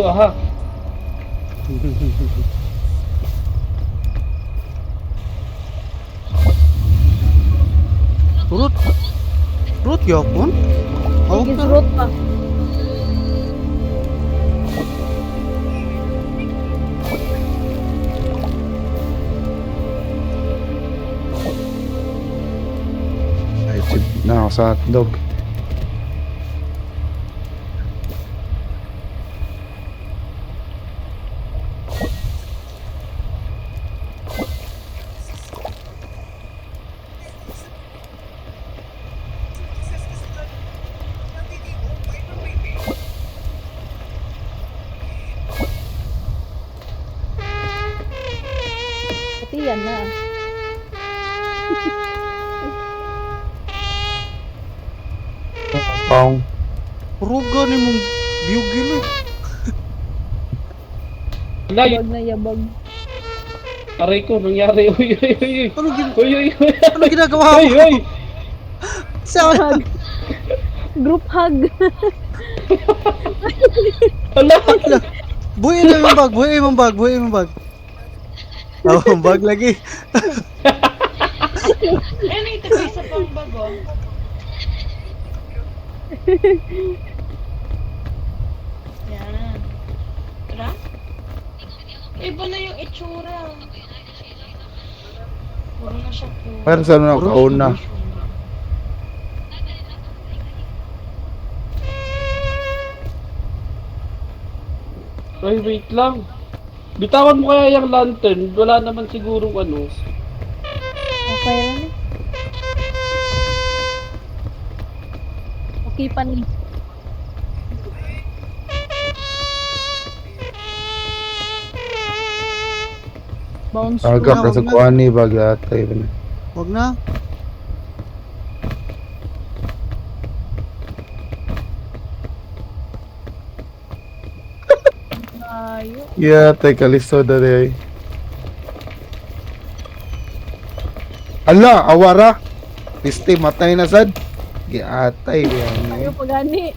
dito ha. Root? Root yapon? Oh, Sige, surot pa. Ay, chip na ako sa hotdog. Pati yan na. Pang. Ruga ni mong biyugil eh. Wala, Yabag na yabag. aray ko, nangyari. Uy, uy, uy, uy. Ano, Uy, uy, uy. ano ginagawa Uy, mo? uy. Sa Hug. Group hug. Wala. buhay na yung bag, buhay yung bag, buhay yung bag. Oh, ang bag lagi. Ano ito ko isa pang bago? Yan. Tara? Iba na yung itsura. Puro na siya po. Pero saan na ako kauna? Ay, wait lang. Bitawan mo kaya yung lantern. Wala naman sigurong ano. Okay lang eh. Okay pa ni. Bounce. Agak ka sa kuha ni Bagatay. Wag na. Ayo. Yeah, tay kalisto na rin. Ala, awara. Piste, matay na sad. Giatay yan. Ayo pagani.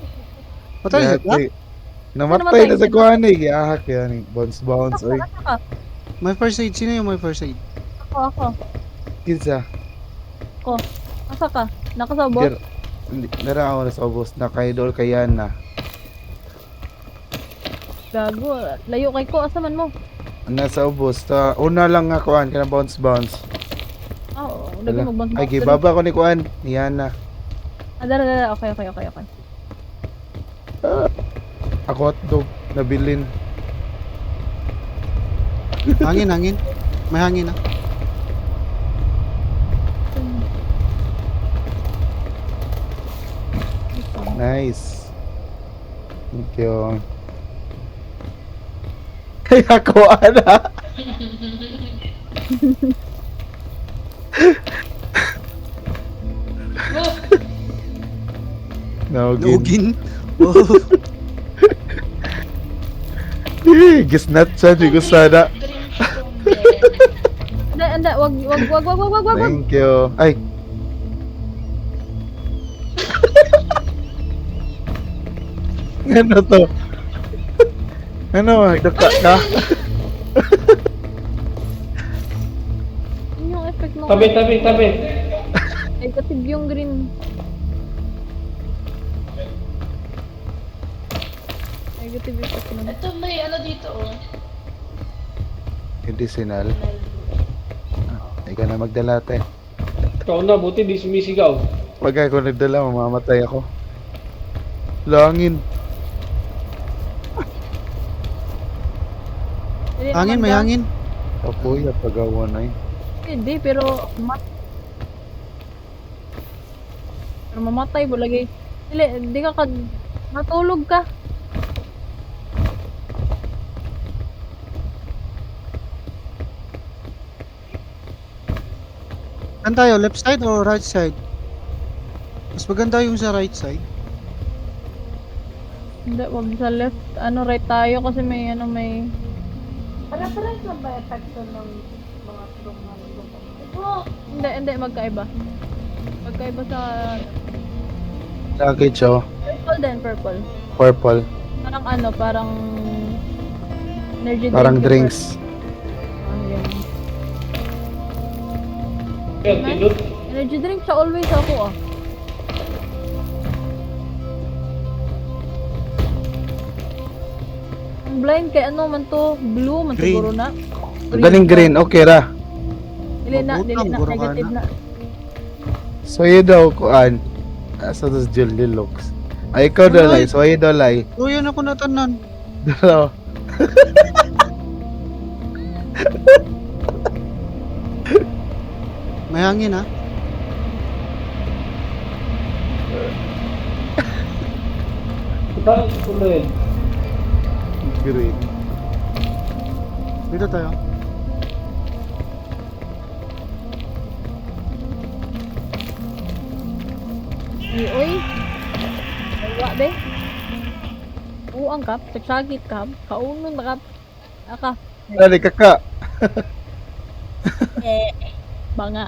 Patay na ka? Namatay na sa kuha ni. Giahak yan. Bounce bounce. Oy. Ako, May first aid. Sino yung may first aid? ako. Kinsa. Asa ka? Nakasabot? Dir. Nara ako na sa ubos. Nakaidol kay Yana. Gago. Layo kay ko. Asa man mo? Nasa ubos. Ta una lang nga kuan kana bounce bounce. Oo. Wala. Lagi mag-bounce. Ay gibaba ko ni kuan ni Yana. Dara. Okay. Ako hotdog nabilin. Hangin. May hangin ah. Nice. Thank you. Kaya ko ana. Naugin. Lugin. Oh. Gisnat siya, di ko sana. Dream stone din. Anda. Wag. Thank you. Ay. Ano to? Ano? Daka ka? Yun yung effect mo. Tabi. Ay, katib yung green. Ay, katib yung effect mo. Ito may ano dito oh. Medicinal. Ikaw na magdala te. Ikaw na, buti di sumisigaw. Pag ako nagdala, mamamatay ako. Langin. Hangin, may hangin. Apoy, pagawa na yun. Hindi, pero pero mamatay mo lagi. Hindi ka matulog ka. Saan tayo? Left side or right side? Mas maganda yung sa right side. Hindi, wag sa left. Right tayo kasi may Para-paras lang ba epekto ng mga tulungan? Hindi, magkaiba. Magkaiba sa Package oh. purple din, purple. Purple. Parang parang Energy Parang drink. drinks. Ayan. Kaya, tinut. Energy drink siya always ako ah. Ang blind kay ano man to, blue man Green. siguro na. Galing green, okay ra. Dili na, Mabutang, guro ka negative na. na. So yun daw, kuan. Asa dos Julie looks. Ay, ikaw daw Ay. lay. So yun daw lay. Uy, yan ako natanan. Dalaw. May hangin ha. Saan ulit? Green. Dito tayo. Uy. Wa be. Uang kap, pagsagit kap, kaunon na kap. Aka. Dali, kaka. Banga.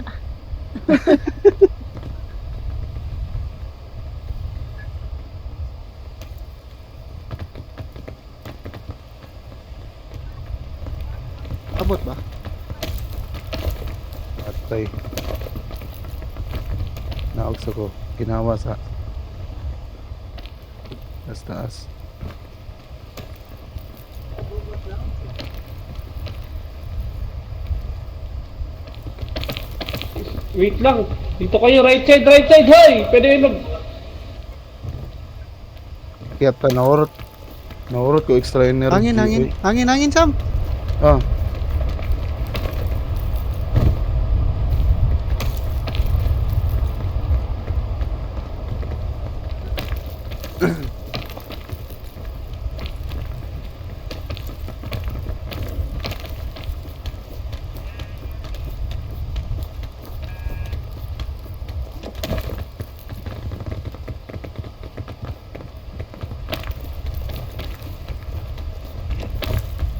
Abot ba? Atay. Naugso ko. Ginawa sa taas. Wait lang. Dito kayo, right side, hoy! Pwede kayo mag... Kaya ta, naurot. Naurot ko extra energy. Hangin, hangin. Uy. Hangin, hangin, Sam. Ah.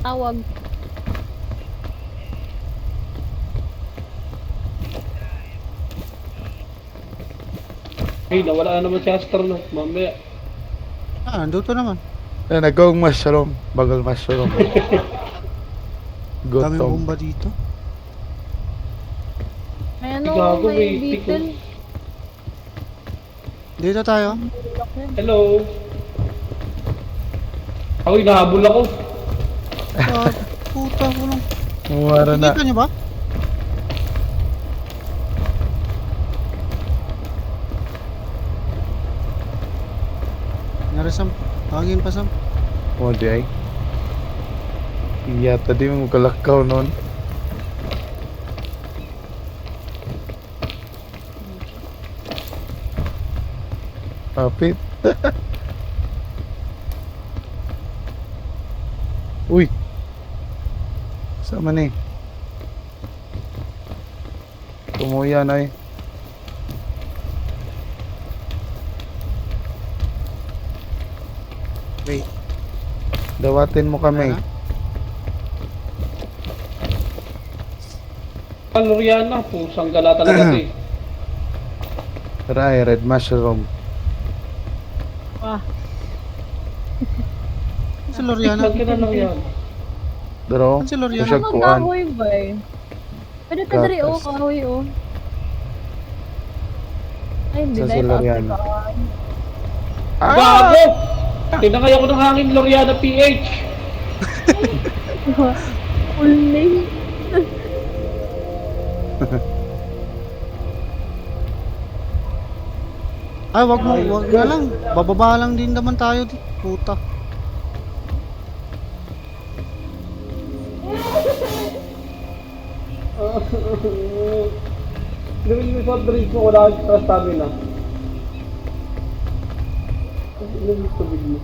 Tawag. Hey, nawala na naman si astronaut. Mamaya. Ah, andito naman. Eh, nagawang mushroom. Bagal mushroom. Daming Gutom. bomba dito. May ano, Gago, may may beetle. Dito tayo. Hello. Ako, hinahabol ako. Ah, puta, walang... Mawara na. Nakita niyo ba? Nangyari, Sam. Hangin pa, Sam. O, di ay. Iya, tadi mo kalakaw nun. Kapit. Uy. Sama ni. Tumuya na eh. Wait. Dawatin mo kami. Ano? Loriana, pusang gala talaga to eh. Try red mushroom. Ah, Si Loriana. Saan ka na Loriana? Daro. Ano si Loriana? Siya ano kuan. kahoy ba eh? Pwede ka dari oh, Gatas. kahoy oh. Ay, hindi Sa na si ito. Loriana. Gago! Tinangay ako ng hangin Loriana PH. Full name. Ay, wag na lang. Bababa lang din naman tayo. Puta. Gawin mo sa drink mo, wala kang stamina. Ilan yung tubig mo?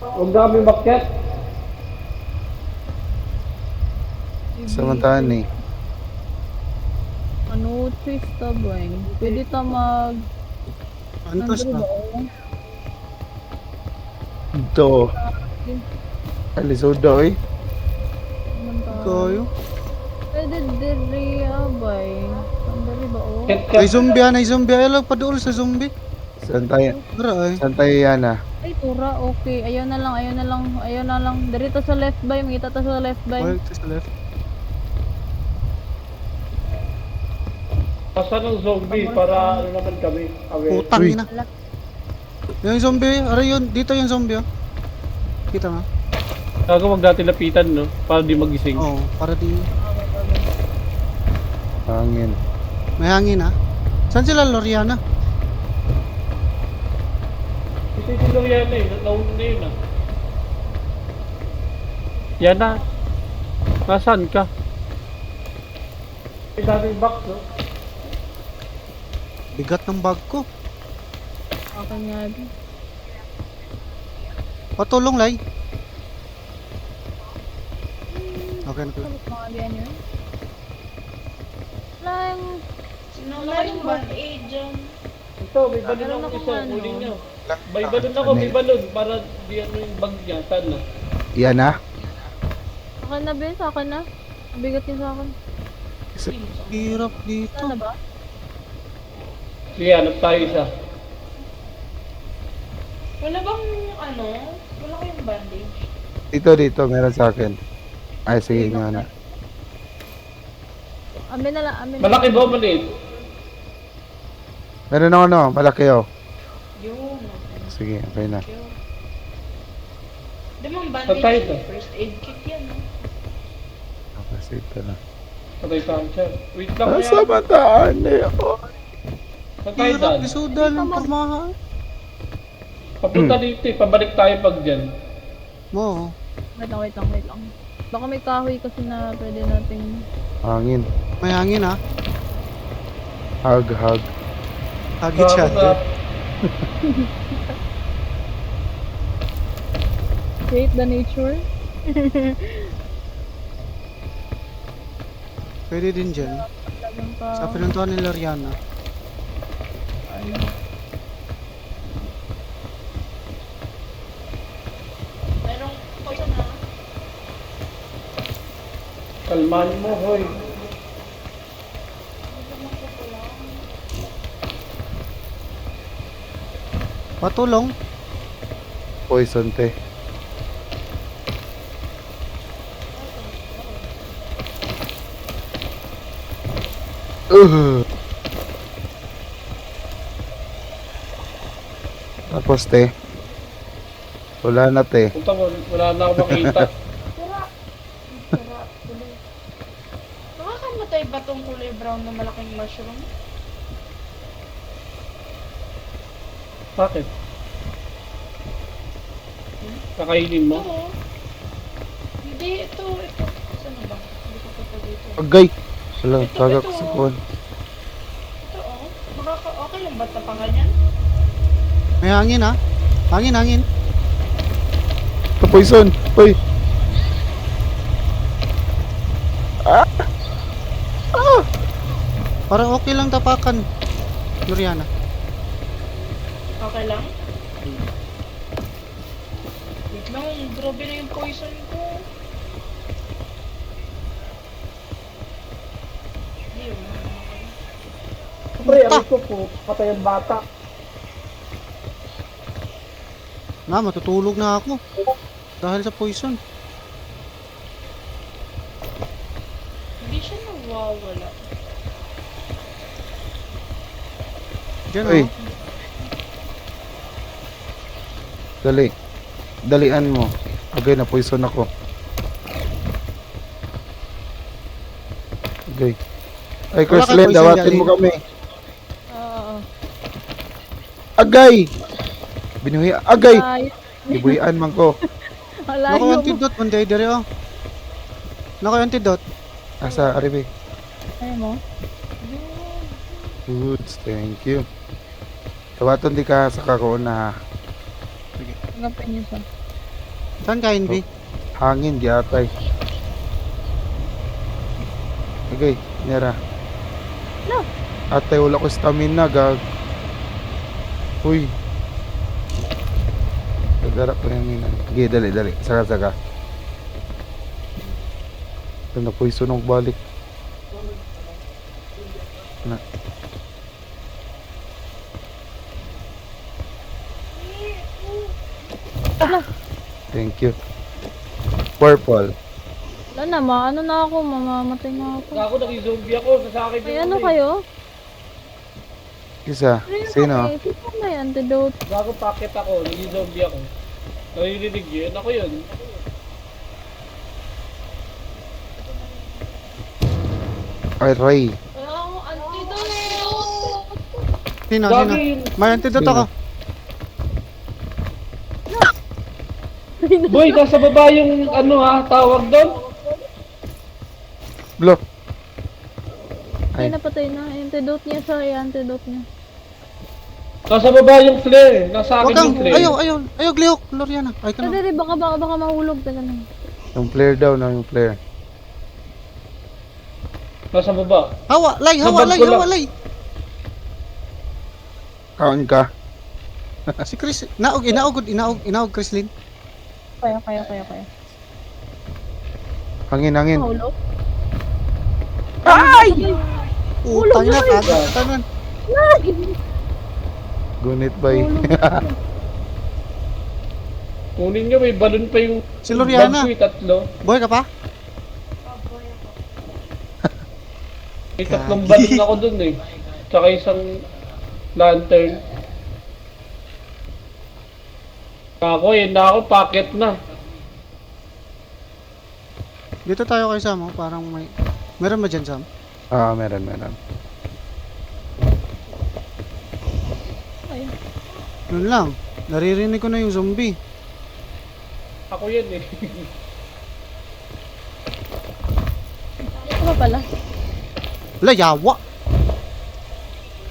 Huwag na kami makyat. Samantahan eh. Ano, twist ta ba eh? Pwede ta mag... Antos Nandun na. ba, oh? Ito. Alisoda eh. Naman ta- Kayo. Pwede diri abay. Sandali ba oh? Ket Ay, zombie yan. Ay, zombie. Ay, lang, padool sa zombie. Saan tayo? Tara, ay. Saan tayo yan ah? Ay, tura, okay. Ayaw na lang, ayaw na lang, ayaw na lang. Dito sa left by, makita ta sa left by. Balik to sa left. Asa ng zombie para ano naman kami. Aware. Putang Uy. ina. Yung zombie, aray yun. Dito yung zombie, oh. Kita mo? Gago, wag natin lapitan, no? Para di magising. Oo, para di... Hangin. May hangin, ha? Saan sila, Loriana? Kasi sila yan eh. Nauna na yun, ah. Yan na. Nasaan ka? May daming box, no? Bigat ng bag ko. Akin nga din. Patulong, Lai. Okay na to. Salit mga diyan yun. Lang, Sinama yung band-aid dyan. Ito, may balon Meron ako akong isa. ano. Kunin nyo. May balon ako, may balon. Para di ano yung bag niya. Saan na? Yan na. akin na, Ben, sa akin na. Mabigat yun sa akin. Hirap dito. Saan na ba? Sige, hanap tayo isa. Wala bang ano? Wala kayong bandage? Dito, meron sa akin. Ay, sige nga na. Amin na lang, amin na Malaki lang. ba o maliit? Meron ako no, malaki oh. Yun. Sige, okay na. Yun. Di mo ang Patay bandage ito. first aid kit yan. No? Okay, ito na. Patay saan siya. Wait lang Ah, kaya. sa bataan eh ako. Saan tayo Hirap, daan? isuda ng pamahan. Papunta dito eh. Pabalik tayo pag dyan. Mo, Wait lang. Baka may kahoy kasi na pwede nating... Hangin. may hangin, ha? Hug. Hagit siya. Create the nature. Pwede din dyan. Talagang Sa pinuntuhan ni Loriana. Merong poison na. Kalman mo, hoy. Patulong. Poison te. Tapos te. Wala na te. Punta mo, wala na ako makita. Sira. Tuloy. Nakakamatay ba tong kulay brown na malaking mushroom? Bakit? Kakainin mo? Oo. Hindi, ito. Saan ba? Hindi ko pa dito. Agay! Wala, tagak sa kuwan. Ito, oh. Okay lang ba't napangal yan? May hangin, ha? Hangin. Ito poison! Uy! Parang okay lang tapakan. Loriana. Okay lang? Wait lang, grabe na yung poison ko. Hindi, wala na ako. Pre, aray ko po. Patay ang bata. Na, matutulog na ako. Dahil sa poison. Hindi siya nawawala. Diyan, Uy! oh. Dali. Dalian mo. Agay, na poison ako. Agay. Ay, Wala kang Chrislyn, poison, dawatin Galing. mo kami. Oo. Agay! Binuhi. Agay! Ay, Ibuhian man ko. malayo Nako, mo. antidote. Manday dire, oh. Nako, antidote. Asa, Aribe. Ayaw mo? Goods, thank you. Tawaton di ka sa kakuuna ha. Tanggapin niyo siya. Saan kain, B? Hangin, di atay. Agay, nera. No. Atay, wala ko stamina, gag. Uy. Nagarap ko yung minan. Sige, dali. Saka. Ito na po yung balik. Na. Thank you. Purple. Wala na, ano na ako, mamamatay na ako. Ako, nag-zombie ako. Sasakit May ano kayo? Isa. Sino? Sino may antidote? Gago packet ako. Nag-zombie ako. Naririnig yun. Ako yun. Ay, Ray. Wala akong antidote. Sino? Gagi Sino? yun. May antidote ako. Boy, nasa baba yung ano ha, tawag doon. Blo. Ay, Ay. napatay na. Antidote niya siya, antidote niya. Nasa baba yung flare. Nasa Huwag akin kang, yung flare. ayaw, Glihok, Loriana. Ay ka na. Dali, baka mahulog ka na. Yung flare daw na yung flare. Nasa baba. Hawa, lay, Nabag ko lang. lay. Kaon ka. Si Chris, inaog, Chrislyn. Kaya. Hangin. Mahulog? Utang na, katanan. Gunit bay. Kunin nyo, may balon pa yung Si Loriana. bag ko, tatlo. Boy ka pa? May tatlong balon ako dun eh. Tsaka isang lantern. Ako eh, na ako, packet na. Dito tayo kay Sam, oh. Parang may... Meron ba dyan, Sam? Meron. Ay, Yun lang. Naririnig ko na yung zombie. Ako yan eh. ano pala? Wala, yawa.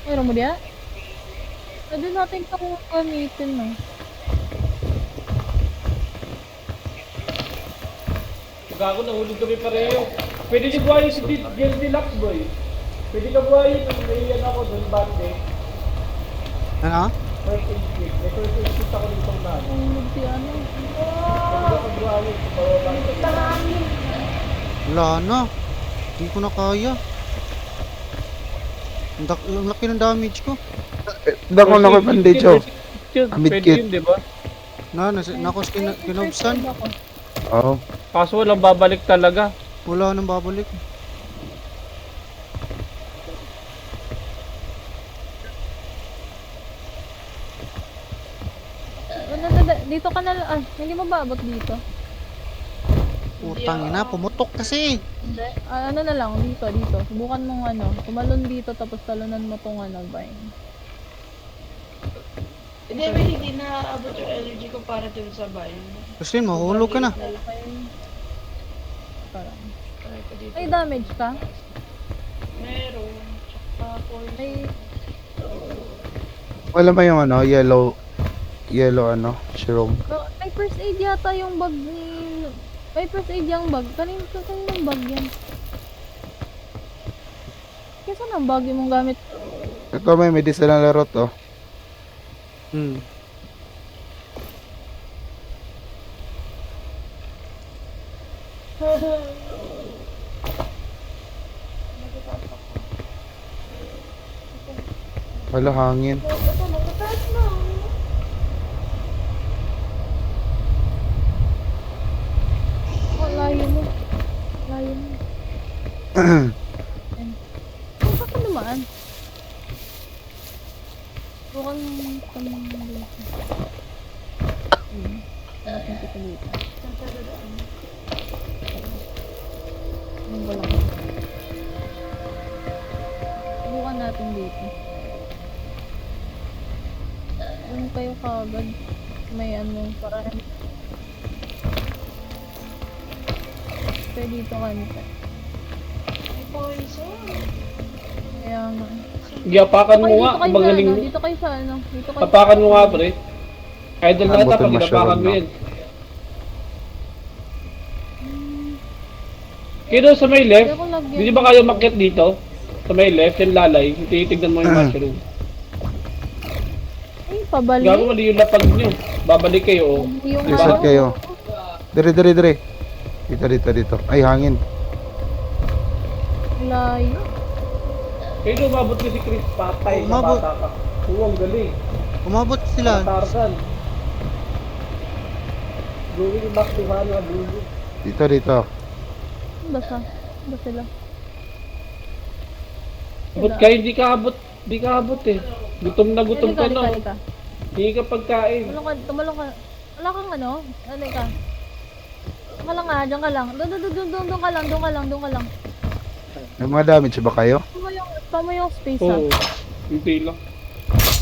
Meron mo diya? Pwede natin ito kung gamitin, no? Gago, nahulog kami pareho. Pwede niyo buhayin si Gil Deluxe boy. Pwede ka buhayin, may yan ako doon, bande. Ano? First aid kit. May first aid kit ako dito na. Mahulog si ano. Pwede ka buhayin, bande. Wala na. Hindi ko na kaya. Ang laki ng damage ko. Dako na ko bandage oh. Amit Pwede kit. yun, di ba? Nakos kinobsan. Oo. Kaso walang babalik talaga. Wala nang babalik. Dito ka na lang. Hindi mo ba abot dito? Utang ina, pumutok kasi. Hindi. Ano na lang, dito. Subukan mong tumalon dito tapos talunan mo tong vine. Hindi na abot yung energy ko para dun sa bayan. Chrislyn, mahulog ka na. Parang. Try ko dito. May damage ka? Meron. Tsaka poison. May... Wala ba yung yellow shroom? May first aid yata yung bag ni... May first aid yung bag. Kaninong bag yan? Kaya saan ang bag yung mong gamit? Ito may medicinal larot oh. Wala hangin. Ito, magkataas na. Oh, layo mo. Saan ka lumaan? Bukan tamang dito. Bakit kita dito? Wala ka. Bukan natin dito. Doon kayo kagad. May paraan. Kaya dito kanita. May poison. Kaya nga. Giyapakan mo nga, Dito kayo magaling mo. dito kayo sa dito kayo. Apakan mo nga pre. Idol na kita Abutin pag mo siya, inapakan mo no? yan. Kaya doon sa may left, Kaya ko lagyan. hindi ba kayo makyat dito? Sa may left, yung lalay, titignan mo yung mushroom. Ay, pabalik. Gago mali yung lapag nyo. Babalik kayo oh. Yung Reset kayo. Dire. Dito. Ay, hangin. Layo. Kayo doon, umabot ko si Chris, patay, Umabot. bata ka. Oo, ang galing. Umabot sila. Tarzan. Going back to Hana, dulo. Dito. Basta. Ba sila? Abot kayo, di ka abot eh. Gutom na gutom ka na. Halika. Hindi ka pagkain. Tumalong ka. Wala kang ano? Ano ka? Doon ka lang ah, diyan ka lang. Doon ka lang. May mga damage ba kayo? Tama yung space ah. Oo. Hindi lang.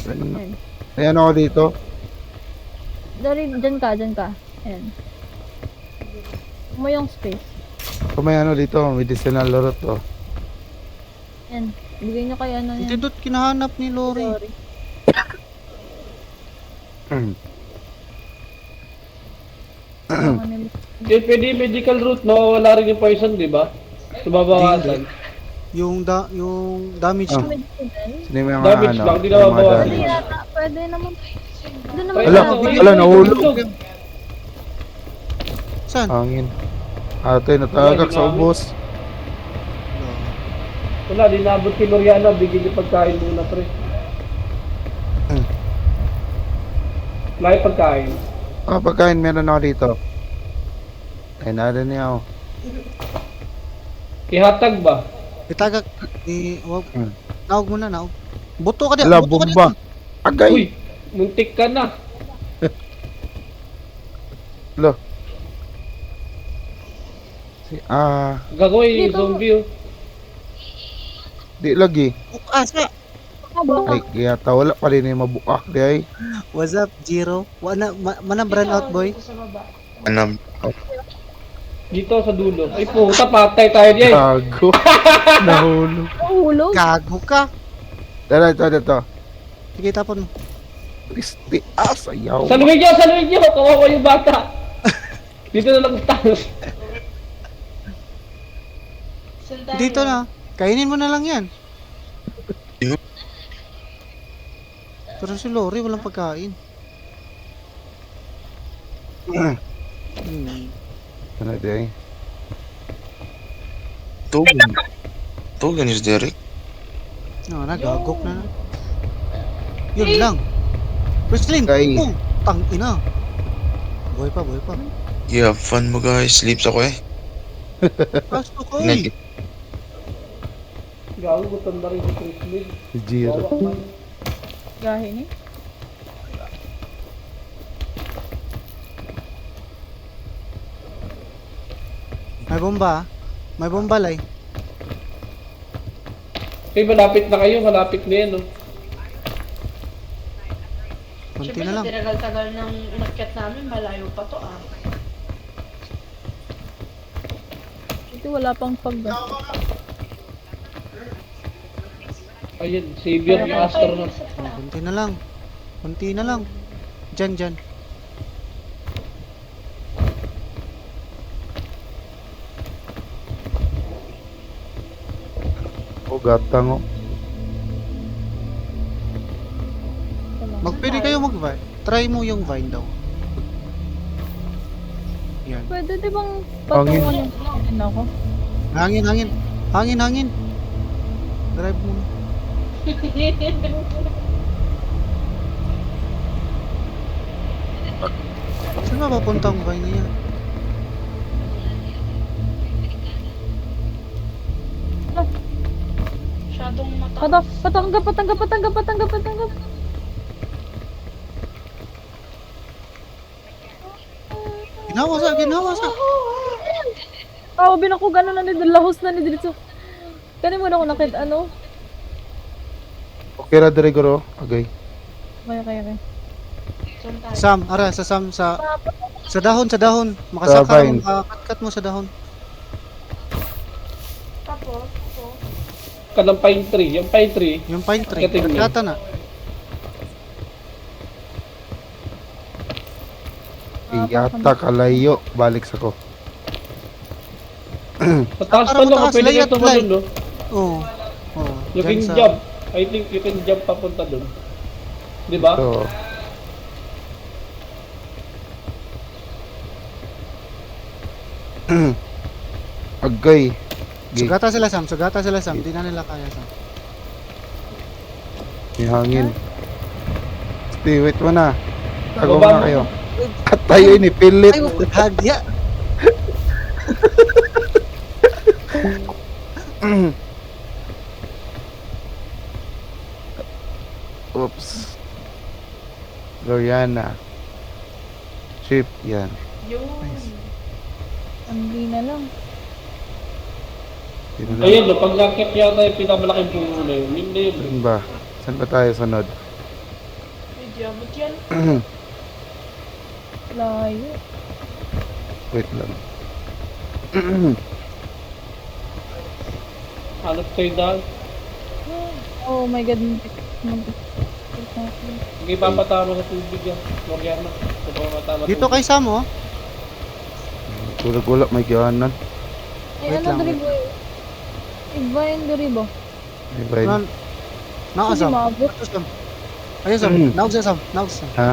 Ayan. Ayan ako dito. Diyan ka. Ayan. Tama yung space. Kung may ano dito, medicinal lorot oh. Ayan. Bigay nyo kay ano Hindi yan. doon kinahanap ni Lori. Sorry. Pwede medical route, no? Wala rin yung poison, di ba? Sumabawasan. Yung damage. Ah. Sino yung mga Damage ano? lang, di yung mga nababawasan. Pwede damage? yata. Pwede naman. Doon naman Wala, tayo. wala, nahulog. Saan? Hangin. Ate, natagak sa ubos. Wala, di nabot kay Loriana, bigyan niyo pagkain muna, pre. May pagkain. Ah, pagkain meron ako dito. Ay, nada niya ako. Ihatag ba? Itagak. Wag. Hmm. Naog mo na, naog. Buto ka di. Ala, Buto ka bomba. dito. Agay! Uy, muntik ka na. Lo. Gagawin yung Dito. zombie, oh. Di lagi. Asa? Ay, kaya wala pa rin yung mabukak di ay. What's up, Jiro? Manang brand out, boy. Dito sa baba. Dito sa dulo. Ay puta, patay tayo diyan. Gago. Nahulog. Nahulog. Gago ka. Dito. Sige, tapon mo. Kristi. Sayaw. Salwig niyo. Kawawa yung bata. Dito na lang tayo. Saan tayo? Dito na. Kainin mo na lang yan. Pero si Lori walang pagkain. Hmm. Ano di ay? Togen is Derek. No, nagagok na. Yun lang. Wrestling. Kay- Oh, tang ina. Buhay pa. Yeah, fun mo guys. Sleeps ako eh. Pasto ko Nag- eh. Gago ko tanda rin si Christmas. Si Jiro. Kawawa man. Gahe ni. May bomba ah. May bomba lay. Okay, malapit na kayo. Malapit na yan, oh. Kunti Siyempre na sa lang. tinagal-tagal ng inakyat namin, malayo pa to ah. Ito wala pang pag. Ayun, savior ng astronaut. Kunti na lang. Diyan. O gatang oh. Magpwede kayo mag-vine. Try mo yung vine daw. Yan. Pwede di bang Hangin. patungan yung ako? Hangin. Drive mo. Saan ba papunta ang vine niya? Masyadong mataas. Patanggap. Ginawa sa. Oo, binako gano'n na ni lahos na ni dito. Kani mo na ako nakit ano? Okay ra dire guro. Agay. Kaya. Saan tayo? Sam, ara sa Sam sa dahon. Makasaka vine. mo, makakatkat mo sa dahon. Tapos, Kanang pine tree. Yung pine tree. Yung pine tree. Kating mo. Katkatan na. Iyata kalayo. Balik sa ko. Sa taas Para pa no, mataas, pwede layat, ka tumalun, no? Oo. You can Dyan sa- jump. I think you can jump papunta dun. Di ba? So, agay. Sugata sila Sam. Di na nila kaya Sam. May hangin. Stay, wait mo na. Tago Baba muna mo. kayo. At tayo ini pilit. Ay, hagya. Oops. Gloriana. Chip, yan. Yun. Hindi na lang. Yun lang. Ayun, no, pag nakit yata yung pinakamalaking puno na yun. Yun na yun. Saan ba? Saan ba tayo sunod? Medyo abot yan. Layo. Wait lang. Hanap kayo dahil. Oh my god. Sige, papatama sa tubig yan. Mariana. Papatama Dito kay Sam, oh. Tulog-ulap may giyanan. Ay, Wait ano lang, duribo? Iba yung duribo. May bayan. Nan, nao Hindi Sam. maabot. Ato, Sam. Ayun, Sam. Naog sa Sam. Naog sa. Ha?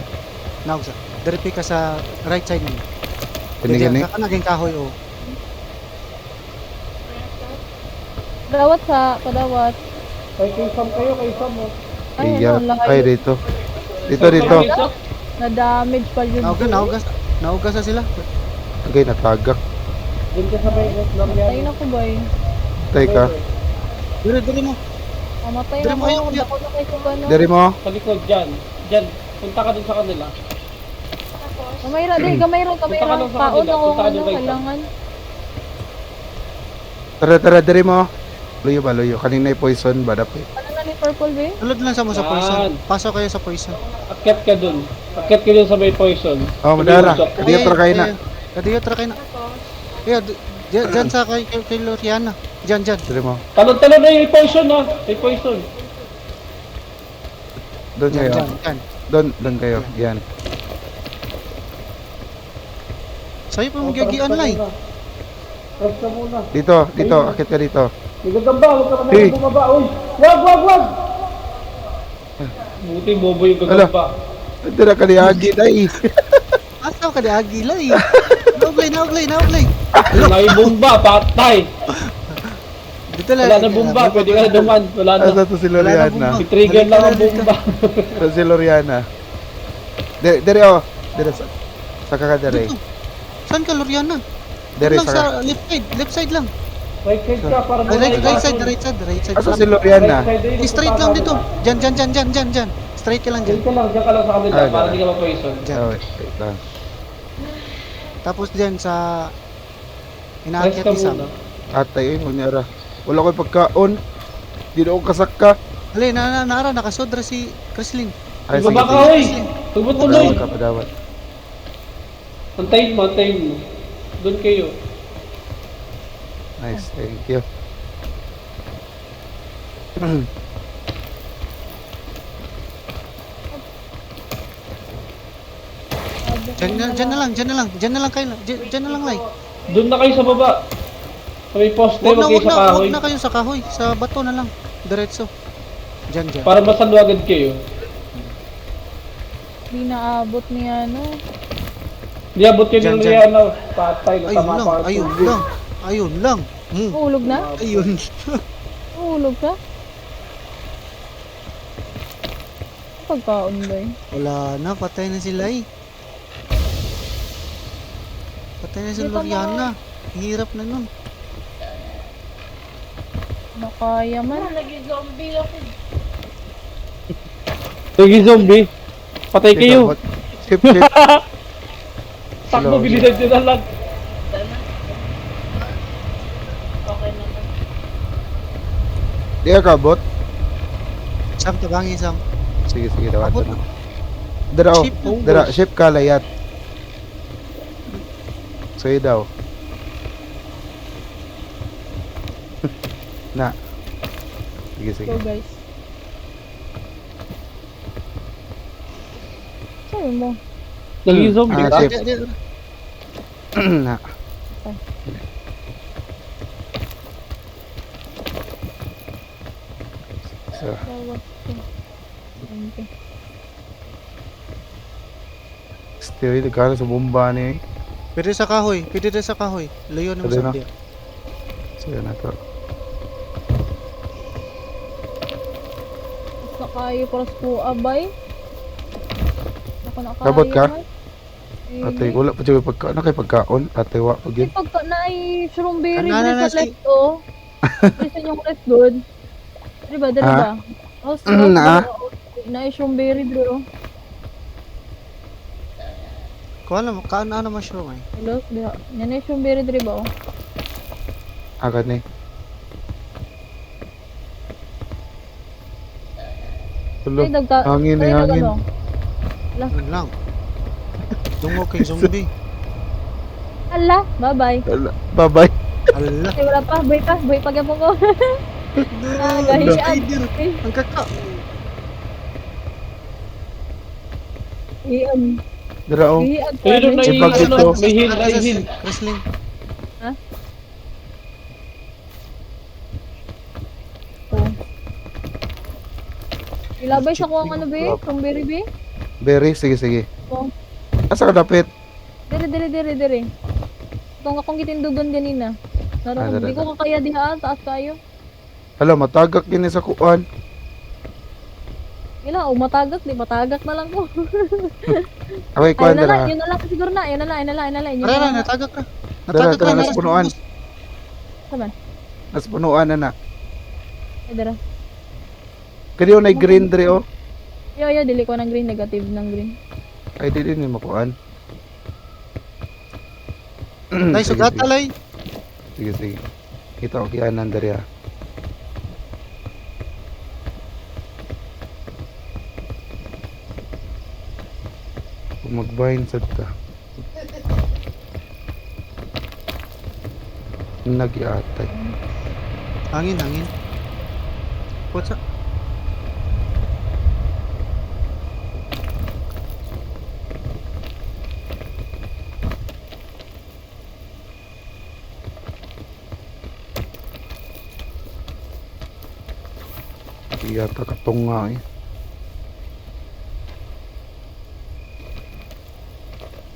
Naog sa. Direpi ka sa right side mo. Gani-gani? Saka naging kahoy, oh. Padawat sa, padawat. Kay Sam kayo, kay Sam mo. Ay, Iya. ano, Ay, layo. dito. Dito. Na-damage pa yun. Naog sa sila. Okay, natagak. Diyan ka sa may Matay Mariana. na ko ba eh? Tay ka. Dili mo. Mamatay Dire na mo, ko. ayaw, ayaw. Dako na kay Kubano. Dari mo. Sa likod, dyan. Dyan. Punta ka dun sa kanila. Kamayra, dahil kamayra. Punta ka lang sa Paon kanila, ako punta ka ano, dun kay Sam. kailangan. Tara, dari mo. Luyo ba, luyo. Kanina yung poison ba? Dapat. Ano na ni Purple ba eh? Tulad lang sa mo sa poison. Yan. Pasok kayo sa poison. Akyat ka dun. Akyat ka dun sa may poison. Oh, madara. Hindi ka trakay na. Kadiyo trakay na. Yeah, dyan sa kay Loriana. Dyan. Dari mo. Talon-talon na yung poison ha. May poison. Doon kayo. Dyan. Doon kayo. Yan. Sa'yo pa magigian lang. Press ka muna. Dito. Akit ka dito. May gagamba, huwag ka na Hey. bumaba. Uy! Wag! Buti bobo yung gagamba. Tira ka ni Agi, day. Asaw ka di agilay. Nauglay. May bomba, patay. Dito lang. Wala na bomba, pwede ka na duman. Wala na. Asa to si Wala na Loriana? bomba. I-trigger lang ang bomba. Asa si Loriana? Dere oh. Dere saka ka dere. Dito. Saan ka Loriana? Dere Lang saka. sa left side lang. Right side ka, para Right side. Asa si Loriana? Straight lang dito. Dyan. Straight ka lang dyan. Diyan ka lang sa kanila, Ah, para dyan. hindi ka ma-poison. Dyan. Oh, wait lang. Tapos dyan sa Rest inaakyat ka ni Sam. muna. Atay, kunyara. Wala ko pagkaon. Di na ako kasaka. Hali, naara, nakasodra si Chrislyn. Ay, Baba ka, uy! Tuloy! Padawat ka, padawat. Antayin mo. Doon kayo. Nice, thank you. Dyan na lang kayo. Dyan na lang, Lai. Doon na kayo sa baba. Sa may poste, Huwag huwag kayo sa kahoy. na kayo sa kahoy. Sa bato na lang. Diretso. Dyan. Para masalwagad kayo. Hindi naabot ni ano. Di abot kayo Dyan, ng dyan. Rihanna. Patay, natama pa. Ayun lang. Ulog na? Ayun. Ulog ka? Pagkaon ba eh? Wala na, patay na sila eh. Patay na si Dito Loriana. Hirap na nun. Nakaya man. Naging zombie ako. Sige, zombie. Patay kayo. Ship. Takbo, bilisan nyo na lang. Okay naman. Di ka bot? Sam, tabangi Sam. Sige, dawat Abot na. Dara oh. Ship. Dara, ship ka layat. Sa'yo daw. Na. Sige. Go guys. Sabi mo. Naging zombie Ah, ka? ship. Na. So, Bawat ko. Okay. still nagkano sa bomba ni. Pwede sa kahoy. Layo na mo Pwede sa na. dia. So, na to. Basta kayo para sa kuha bay. Ako na Sabot ka? man. Atay, wala pa dyan pagkaon. Ano kay pagkaon? Atay, wa pa Kasi gid. pagka na ay strawberry Ano na sa si- left, oh. Kasi yung left good. Diba, Ah? ba? Oh, Na? na ay strawberry, bro. Kuha lang, kaan na mushroom eh. Hello, diba? Yan ay strawberry, ba, oh. Agad ni. Tulo. Ay, dagta. Hangin eh, ay, hangin. ano? Yun lang. Dungo kay zombie. Ala, bye-bye. Ala, bye-bye. Ala. Ay, wala pa, boy pa gyapon ko. Ah, gahian. Eh, Ang kaka. iyan. Dara oh. Gahian pa. Pero na May bag ano, dito. may heal, may heal. Wrestling. Oh. Ilabay sa ko ang ano, be? Strawberry, be? Berry, sige, sige. Oh. Asa ka dapit? Dire. Itong akong gitindugan ganina. Ah, Hindi ko kakaya diha, taas kayo. Hala, matagak gini sa kuan. Ila, o matagak, di matagak na lang ko. Okay, kuan Ayun na lang, dara. yun na lang siguro na, yun na lang. Yun Tara na na, lang. natagak ka. Tara, tara, na. nasa punuan. Saban, Nasa punuan na na. ay dara. Kaniyo na green dre oh. Yo, dili ko ng green, negative ng green. Ay, di din yung makuan. Nay, Sige, sugat sige. alay. Sige, sige. Kita ko kianan dari ah. Kung mag-bind sad ta. Nag-iatay. Hangin. What's up? Iyata katunga eh.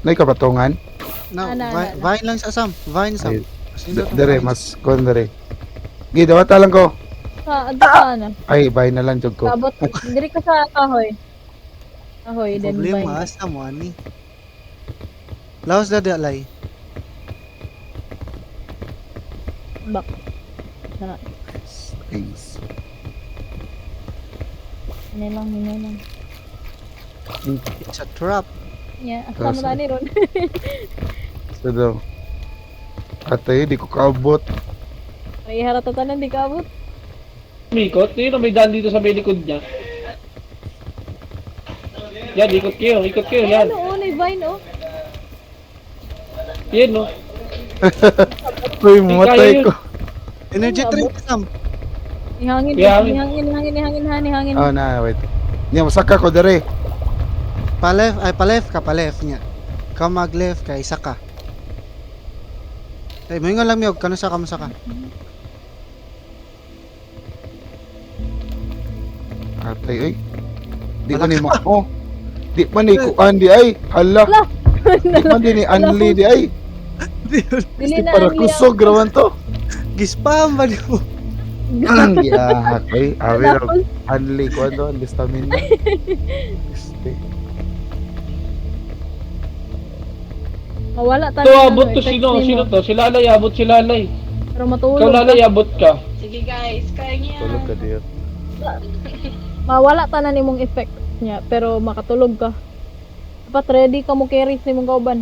Nay kabatongan? No, Ana. vine lang sa Sam. Vine Sam. Ay, Dere, mas kon dere. Gi, dawata lang ko. Sa, adto ka na. Ay, bye na lang jud ko. Abot, diri ka sa kahoy. Kahoy, then Problema vine. asa mo ani. Laos na di alay. Bak. Sana. Ace. Hinay lang. It's a trap. Yeah, asa mo tani ron. So daw. Atay, di ko kaabot. Ay, haratatanan, di ka abot. Mikot, yun may daan dito sa may likod niya. Yan, ikot kayo, yan. Ano, may vine, oh. Yan, no. Uy, Kaya mamatay yun. ko. Energy drink Sam. Ihangin, ihangin. Oh, na, wait. Nya, masaka ko dere. Pa left niya. Ka mag left kay isa ka. Ay, moingon lang miyog kano sa ka masaka. Atay, ay. Di man ni mo. Di man ni kuan di ay. Hala. Hala. Di man din ni Anli di ay. Dili Di na para ang kusog rawan to. Gispam ba mo? Ya, ay, awi ra. Tapos, Anli ko do, ang stamina. Este. mawala Ito, tayo. abot to sino to? Si Lalay, abot si Lalay. Pero Ikaw matulog. Lalay, abot ka. Sige guys, kaya niya. Tulog ka diyan. Mawala tanan nimong effect niya, pero makatulog ka. Dapat ready ka mo carry sa imong kauban.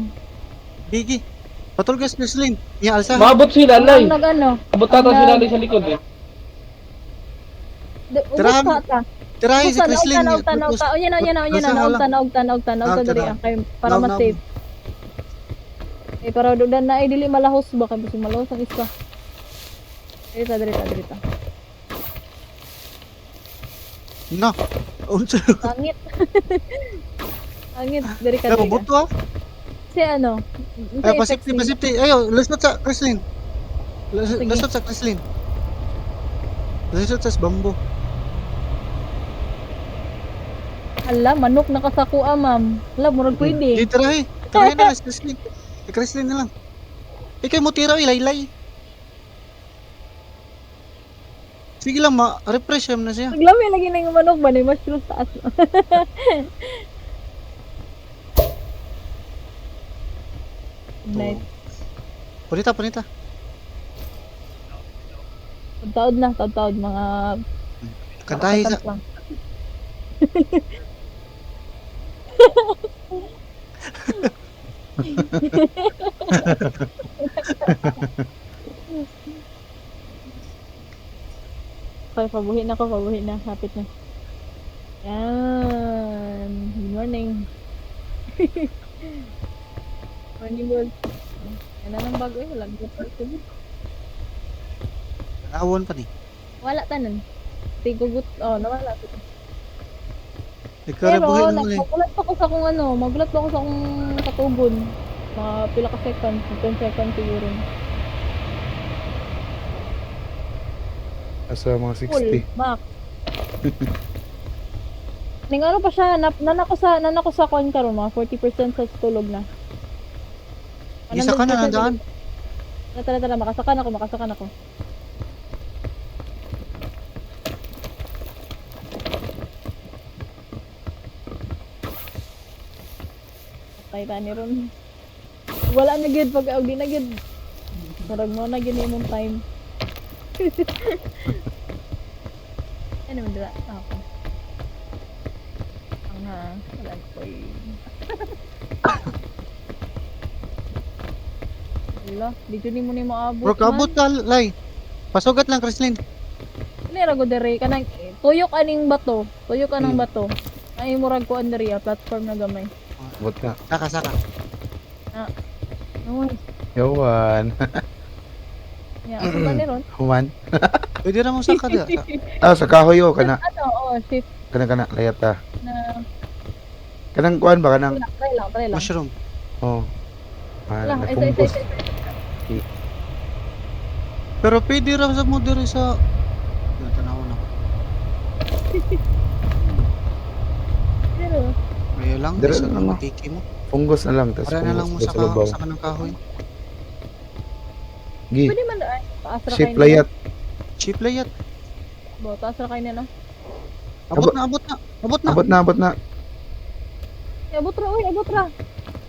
Bigi. Patulgas Nestlin. Nya alsa. Maabot si Lalay. Ang nag-ano. Abot tata si Lalay sa likod eh. Ubus Tirahan- ka ta. Tirahi si Ubus Kristlin. og tan. O yan na. Hala. Diri kay para Naog, mas safe. Eh para dudan na ay dili malahos ba kay bisig malahos ang isa. Diri ta. No. Unsa? Angit. Angit diri ka. Pero buto ah. Si ano? Ay, pasipti. Ayo, lusot sa Kristlin. Sige. Lusot sa Kristlin. Lusot sa bambo. Hala, manok nakasakua, ma'am. Hala, murag Di pwede. tirahi. Tirahi na si Kristlin. Si Kristlin na lang. Ikay mo tira ilaylay. Sige lang, ma-refresh na siya. Naglami lagi na yung manok ba ni mushroom taas. Night. Punita, punita. Taod na, taod mga Kantahi sa... kakat lang. Okay, pabuhin na ko, pabuhin na. Hapit na. Yan. Good morning. Morning, boss. Yan na ng bago eh. Walang good. Awon pa ni. Wala tanan. Tigugot. Oh, nawala. Ikaw rin Pero, buhay mo eh. magulat pa ko sa kung ano. Magulat pa ko sa kung katugon. Mga pila ka seconds. 10 seconds siguro. Asa mga Full. 60. Max. Ning ano pa siya, nanako sa kuan karon mga 40% sa tulog na. Isa ka na nandaan. Tara, makasakan ako. Patay ta ni ron. Wala na gid pag di na gid. Murag mo na gid imong time. Ano man dira? Ako. Wala ko Wala, di dyan mo ni maabot. Bro, kabot ka, Lay. Pasugat lang, Krislin. Nira ko dere kanang tuyok aning bato. Tuyok anang bato. Ay murag ko anderi platform na gamay. Bot na. Saka. Noy. Yawan. Ya, ako ba ni ron? Human. Pwede na mo saka da. Ah, sa kahoy o kana. Ano, shift Kana layat ta. na Kanang kuan ba kanang try lang. Mushroom. oh. Wala, Ah, isa. napumpos. Pero pwede rin sa mo diri sa... Tanaw na. Pero, Kaya lang, Dira isa na lang mo. matiki mo. Fungus na lang tas Para na lang mo fungus sa, sa labaw. sa kanang kahoy. Gi. pwede man ay taas ra Shit kayo layat. Cheap layat. Bo, taas ra kayo na. Abot na. Abot na. Abot ra.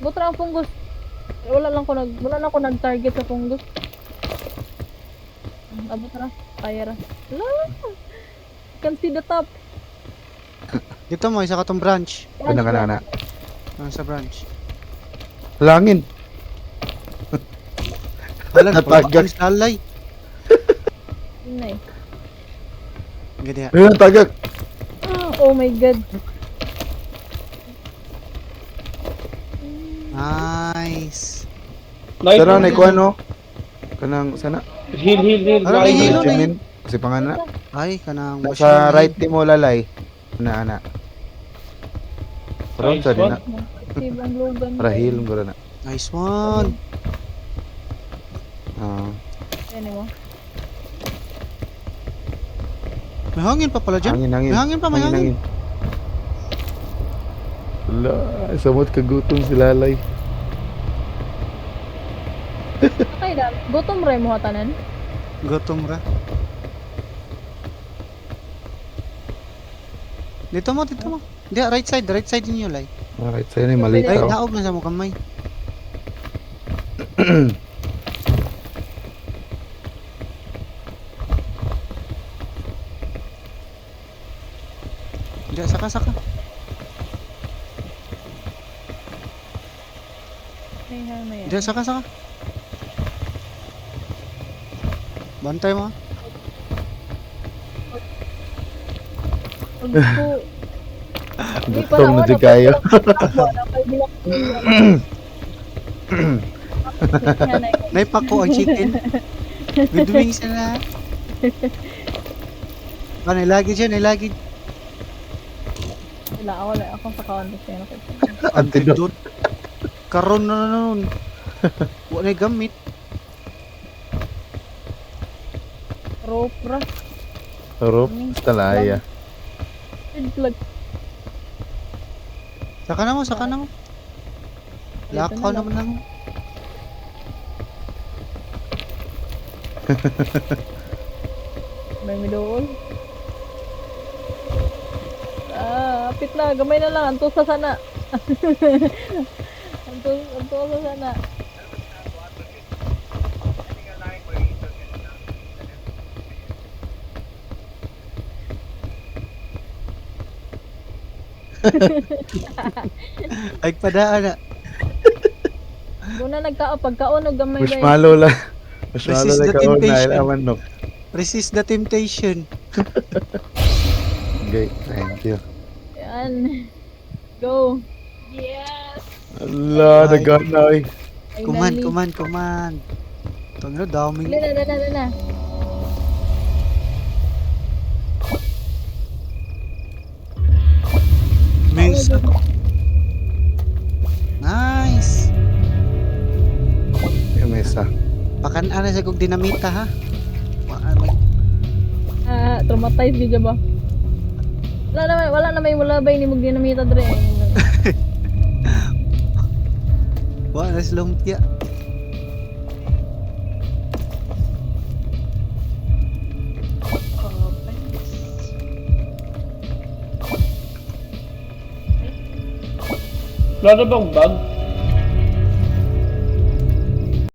Abot ra ang fungus. Wala lang ko nag-target sa fungus. Abot ra. Kaya ra. Wala. Can see the top. Dito mo, isa ka tong branch. Kana. Sa branch. Langin. Wala, Natagak. napagpanis lalay. Yun na eh. Ganyan. Ayun tagak. Oh my god. Nice. Nice. Tara na kuan no. Kanang sana. Heal. Ano, Buhay. hilo na Jimin. Kasi pangana. Ay, kanang Sa right team mo lalay. Ana. Pero Nice sa din na. Save ang logan. Para heal mo na. Nice one. Ah. Yan mo. May hangin pa pala dyan. Hangin. May hangin pa, may hangin. Wala, samot kagutom si lalay. Okay da. Gutom rin mo tanan. Gutom ra. Dito mo. Hindi, right side ninyo, Lay. Alright, sa'yo na yung maliit Ay, ako. naog na sa mo kamay. Hindi, saka. May hama yan. Hindi, saka. Bantay mo. Gutom na di kayo. Naipako ang chicken. Good wings na. Nailagid siya. Wala, ako sa counter sa'yo. Antidote. Karon na nun. Wala gamit. Rope ra. Sarap. Talaya. Plug. Saka na mo. Lakaw naman lang. May midool. Apit na. Gamay na lang. Anto sa sana. Anto sa sana. Ay padaan na. Muna pagkaon og gamay ba. Marshmallow lang. Marshmallow Resist lang the ka una. temptation. Ilaman no. Resist the temptation. Okay, thank you. Yan. Go. Yes! Allah, Ay. nagaan na eh. Kuman. Tangina, daming. Dali na. Mesa. Nice. Yung mesa. Pakan-ana sa kong dinamita ha. Traumatized di ba? Wala na may mulabay ni mong dinamita dre. Wala na sa lumpia. Wala na bang bag?